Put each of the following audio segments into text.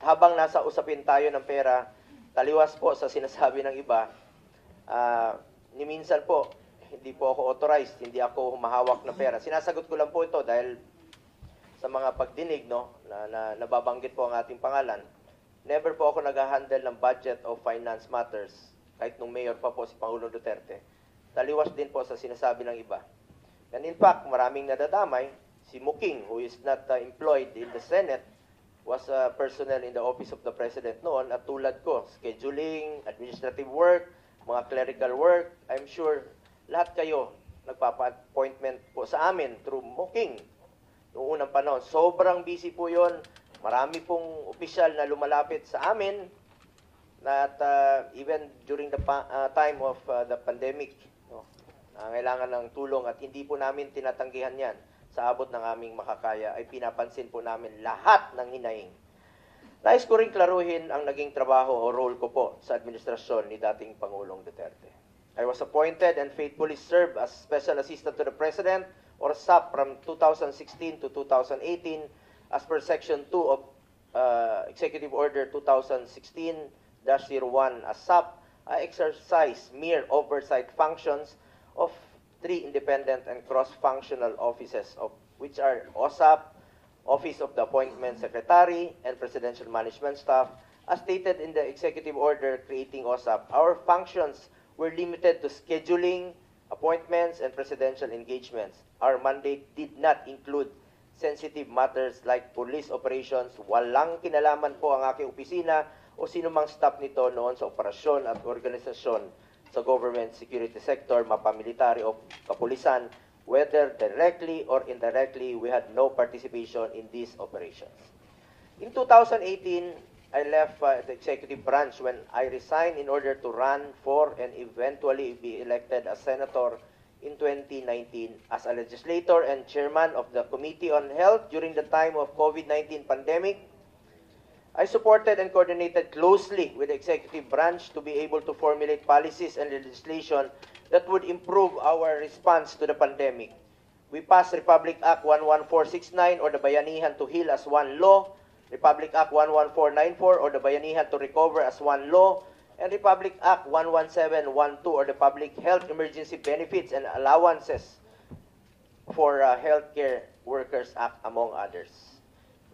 habang nasa usapin tayo ng pera, taliwas po sa sinasabi ng iba, ni minsan po, hindi po ako authorized, hindi ako humahawak ng pera. Sinasagot ko lang po ito dahil sa mga pagdinig, no, na nababanggit po ang ating pangalan. Never po ako nag-handle ng budget of finance matters, kahit nung mayor pa po si Pangulong Duterte. Taliwas din po sa sinasabi ng iba. And in fact, maraming nadadamay. Si Muking, who is not employed in the Senate, was personnel in the office of the President noon. At tulad ko, scheduling, administrative work, mga clerical work, I'm sure lahat kayo nagpapa-appointment po sa amin through Muking. Noong unang panahon, sobrang busy po yon. Marami pong opisyal na lumalapit sa amin at even during the time of the pandemic, no, kailangan ng tulong at hindi po namin tinatanggihan yan. Sa abot ng aming makakaya ay pinapansin po namin lahat ng hinaing. Nais ko rin klaruhin ang naging trabaho o role ko po sa administrasyon ni dating Pangulong Duterte. I was appointed and faithfully served as Special Assistant to the President or SAP from 2016 to 2018 as per Section 2 of Executive Order 2016-01. As SAP, I exercise mere oversight functions of 3 independent and cross-functional offices, of which are OSAP, Office of the Appointment Secretary, and Presidential Management Staff. As stated in the Executive Order creating OSAP, our functions were limited to scheduling, appointments, and presidential engagements. Our mandate did not include sensitive matters like police operations. Walang kinalaman po ang aking opisina o sino mang staff nito noon sa operasyon at organisasyon sa government security sector, mapamilitary o kapulisan, whether directly or indirectly, we had no participation in these operations. In 2018, I left the executive branch when I resigned in order to run for and eventually be elected as senator in 2019 as a legislator and chairman of the Committee on Health during the time of COVID-19 pandemic. I supported and coordinated closely with the executive branch to be able to formulate policies and legislation that would improve our response to the pandemic. We passed Republic Act 11469 or the Bayanihan to Heal as one law, Republic Act 11494 or the Bayanihan to Recover as one law, and Republic Act 11712 or the Public Health Emergency Benefits and Allowances for Healthcare Workers Act, among others.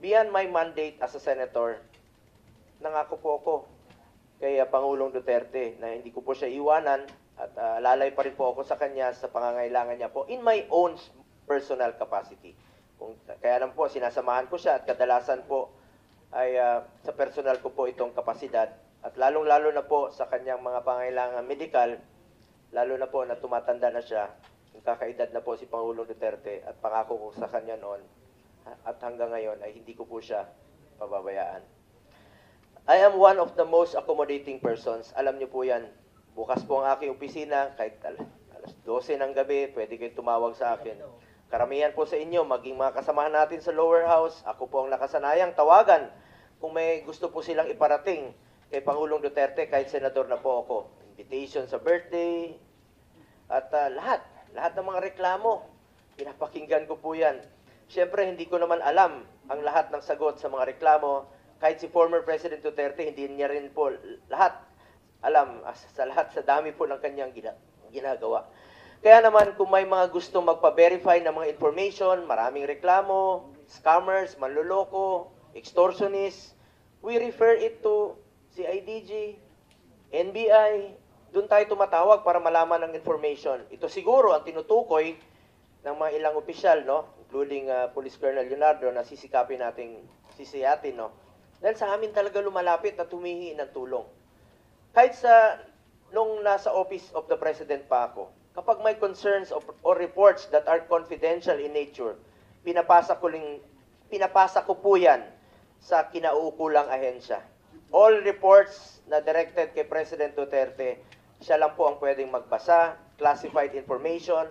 Beyond my mandate as a senator, nangako po ako kay Pangulong Duterte na hindi ko po siya iwanan at lalay pa rin po ako sa kanya sa pangangailangan niya po in my own personal capacity. Kaya lang po, sinasamahan ko siya at kadalasan po ay sa personal ko po itong kapasidad at lalong-lalo na po sa kanyang mga pangangailangan medikal, lalo na po na tumatanda na siya, kakaedad na po si Pangulong Duterte at pangako ko sa kanya noon at hanggang ngayon ay hindi ko po siya pababayaan. I am one of the most accommodating persons. Alam niyo po yan. Bukas po ang aking opisina, kahit alas 12 ng gabi, pwede kayong tumawag sa akin. Karamihan po sa inyo, maging mga kasamahan natin sa lower house, ako po ang nakasanayang tawagan kung may gusto po silang iparating kay Pangulong Duterte, kahit senador na po ako. Invitation sa birthday, at lahat ng mga reklamo, pinapakinggan ko po yan. Siyempre, hindi ko naman alam ang lahat ng sagot sa mga reklamo. Kahit si former President Duterte, hindi niya rin po lahat alam sa lahat sa dami po ng kanyang ginagawa. Kaya naman, kung may mga gustong magpa-verify ng mga information, maraming reklamo, scammers, manloloko, extortionists, we refer it to CIDG, NBI. Doon tayo tumatawag para malaman ang information. Ito siguro ang tinutukoy ng mga ilang opisyal, no? Including Police Colonel Leonardo, na sisikapin nating sisiyatin, no? Dahil sa amin talaga lumalapit at humihingi ng tulong. Kahit nung nasa Office of the President pa ako, kapag may concerns or reports that are confidential in nature, pinapasa ko po yan sa kinauukulang ahensya. All reports na directed kay President Duterte, siya lang po ang pwedeng magbasa, classified information,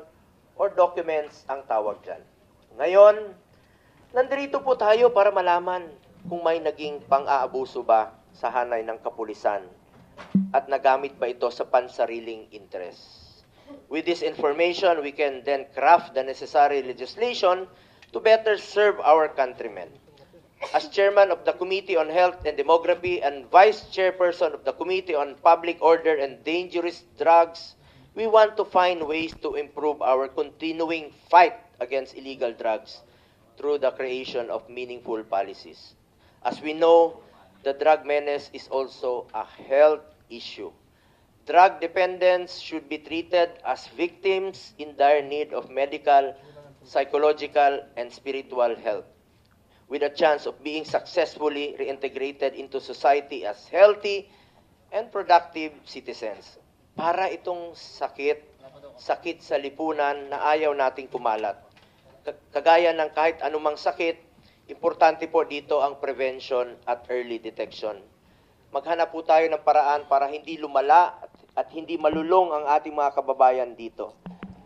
or documents ang tawag dyan. Ngayon, nandito po tayo para malaman kung may naging pang-aabuso ba sa hanay ng kapulisan at nagamit ba ito sa pansariling interest. With this information, we can then craft the necessary legislation to better serve our countrymen. as chairman of the Committee on Health and Demography and vice chairperson of the Committee on Public Order and Dangerous Drugs, we want to find ways to improve our continuing fight against illegal drugs through the creation of meaningful policies. As we know, the drug menace is also a health issue. Drug dependents should be treated as victims in dire need of medical, psychological, and spiritual health, with a chance of being successfully reintegrated into society as healthy and productive citizens. Para itong sakit sa lipunan na ayaw nating kumalat. Kagaya ng kahit anumang sakit, importante po dito ang prevention at early detection. Maghanap po tayo ng paraan para hindi lumala at hindi malulong ang ating mga kababayan dito.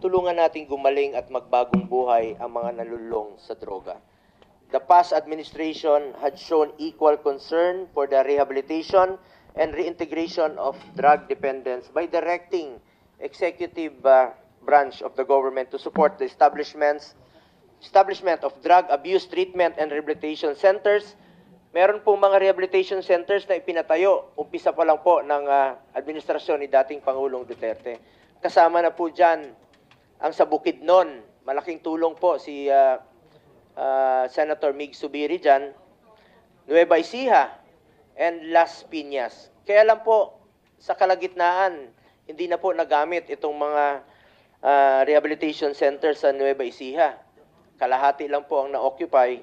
Tulungan nating gumaling at magbagong buhay ang mga nalulong sa droga. The past administration had shown equal concern for the rehabilitation and reintegration of drug dependents by directing executive branch of the government to support the establishment of drug abuse treatment and rehabilitation centers. Meron pong mga rehabilitation centers na ipinatayo. Umpisa pa lang po ng administrasyon ni dating Pangulong Duterte. Kasama na po dyan ang sa Bukidnon. Malaking tulong po si Senator Mig Zubiri dyan. Nueva Ecija and Las Piñas. Kaya lang po, sa kalagitnaan, hindi na po nagamit itong mga rehabilitation centers sa Nueva Ecija. Kalahati lang po ang na-occupy.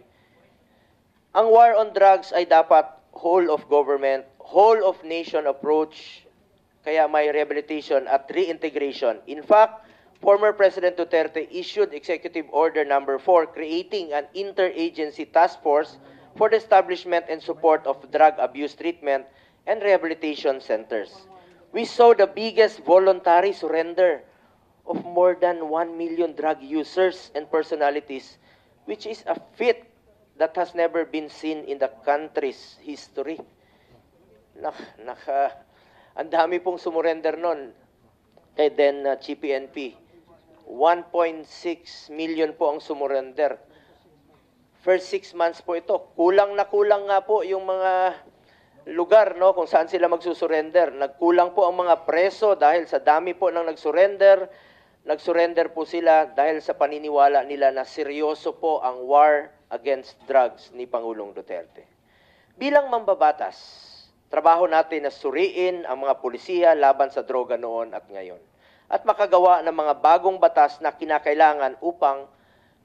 Ang war on drugs ay dapat whole of government, whole of nation approach, kaya may rehabilitation at reintegration. In fact, former President Duterte issued Executive Order number 4 creating an interagency task force for the establishment and support of drug abuse treatment and rehabilitation centers. We saw the biggest voluntary surrender of more than 1 million drug users and personalities, which is a feat that has never been seen in the country's history. Ang dami pong sumurrender nun kay then GPNP. 1.6 million po ang sumurrender. First 6 months po ito. Kulang na kulang nga po yung mga lugar, no, kung saan sila magsusurrender. Nagkulang po ang mga preso dahil sa dami po ng nagsurrender. Nagsurrender po sila dahil sa paniniwala nila na seryoso po ang war against drugs ni Pangulong Duterte. Bilang mambabatas, trabaho natin na suriin ang mga pulisiya laban sa droga noon at ngayon at makagawa ng mga bagong batas na kinakailangan upang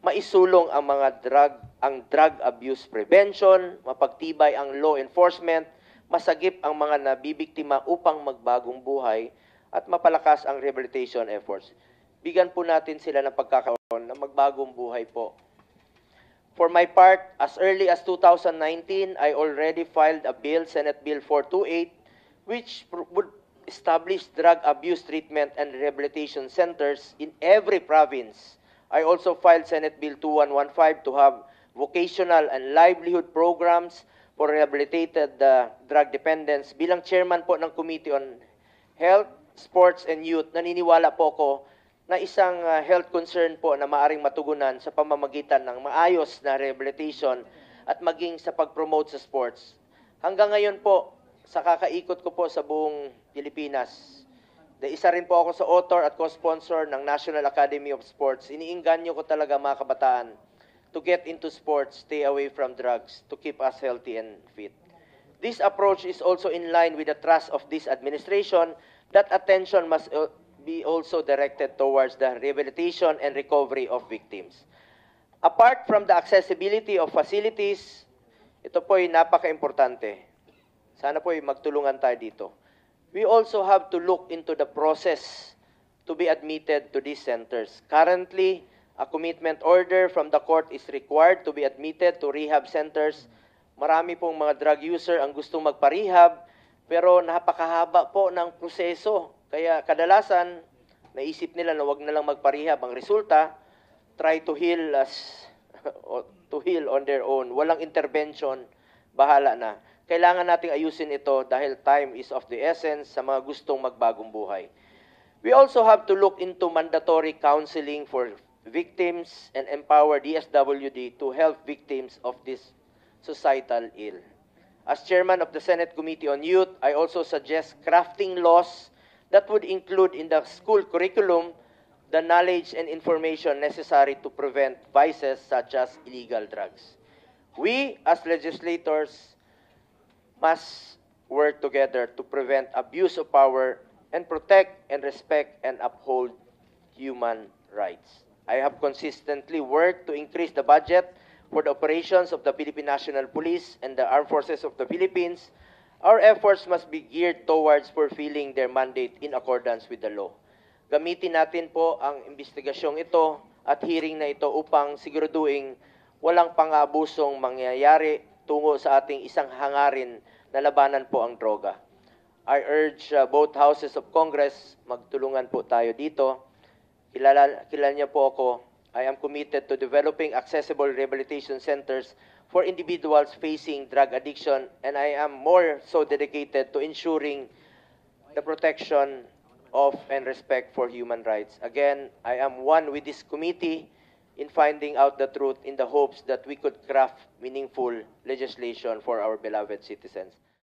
maisulong ang drug abuse prevention, mapagtibay ang law enforcement, masagip ang mga nabibiktima upang magbagong buhay at mapalakas ang rehabilitation efforts. Bigyan po natin sila ng pagkakaroon na magbagong buhay po. For my part, as early as 2019, I already filed a bill, Senate Bill 428, which would establish drug abuse treatment and rehabilitation centers in every province. I also filed Senate Bill 2115 to have vocational and livelihood programs for rehabilitated drug dependents. Bilang chairman po ng Committee on Health, Sports, and Youth, naniniwala po ko na isang health concern po na maaring matugunan sa pamamagitan ng maayos na rehabilitation at maging sa pag-promote sa sports. Hanggang ngayon po, sa kakaikot ko po sa buong Pilipinas, isa rin po ako sa author at co-sponsor ng National Academy of Sports. Iniinganyo ko talaga mga kabataan to get into sports, stay away from drugs, to keep us healthy and fit. This approach is also in line with the thrust of this administration that attention must be also directed towards the rehabilitation and recovery of victims. Apart from the accessibility of facilities, ito po'y napaka-importante. Sana po'y magtulungan tayo dito. We also have to look into the process to be admitted to these centers. Currently, a commitment order from the court is required to be admitted to rehab centers. Marami pong mga drug user ang gustong magpa-rehab, pero napakahaba po ng proseso. Kaya kadalasan, naisip nila na wag na lang magpa-rehab. Ang resulta, try to heal on their own. Walang intervention, bahala na. Kailangan nating ayusin ito dahil time is of the essence sa mga gustong magbagong buhay. We also have to look into mandatory counseling for victims and empower DSWD to help victims of these societal ill. As chairman of the Senate Committee on Youth, I also suggest crafting laws that would include in the school curriculum the knowledge and information necessary to prevent vices such as illegal drugs. We, as legislators, must work together to prevent abuse of power and protect and respect and uphold human rights. I have consistently worked to increase the budget for the operations of the Philippine National Police and the Armed Forces of the Philippines. Our efforts must be geared towards fulfilling their mandate in accordance with the law. Gamitin natin po ang investigasyong ito at hearing na ito upang siguraduhin walang pang-abusong mangyayari tungo sa ating isang hangarin na labanan po ang droga. I urge both houses of Congress, magtulungan po tayo dito. Kilala niyo po ako. I am committed to developing accessible rehabilitation centers for individuals facing drug addiction, and I am more so dedicated to ensuring the protection of and respect for human rights. Again, I am one with this committee in finding out the truth in the hopes that we could craft meaningful legislation for our beloved citizens.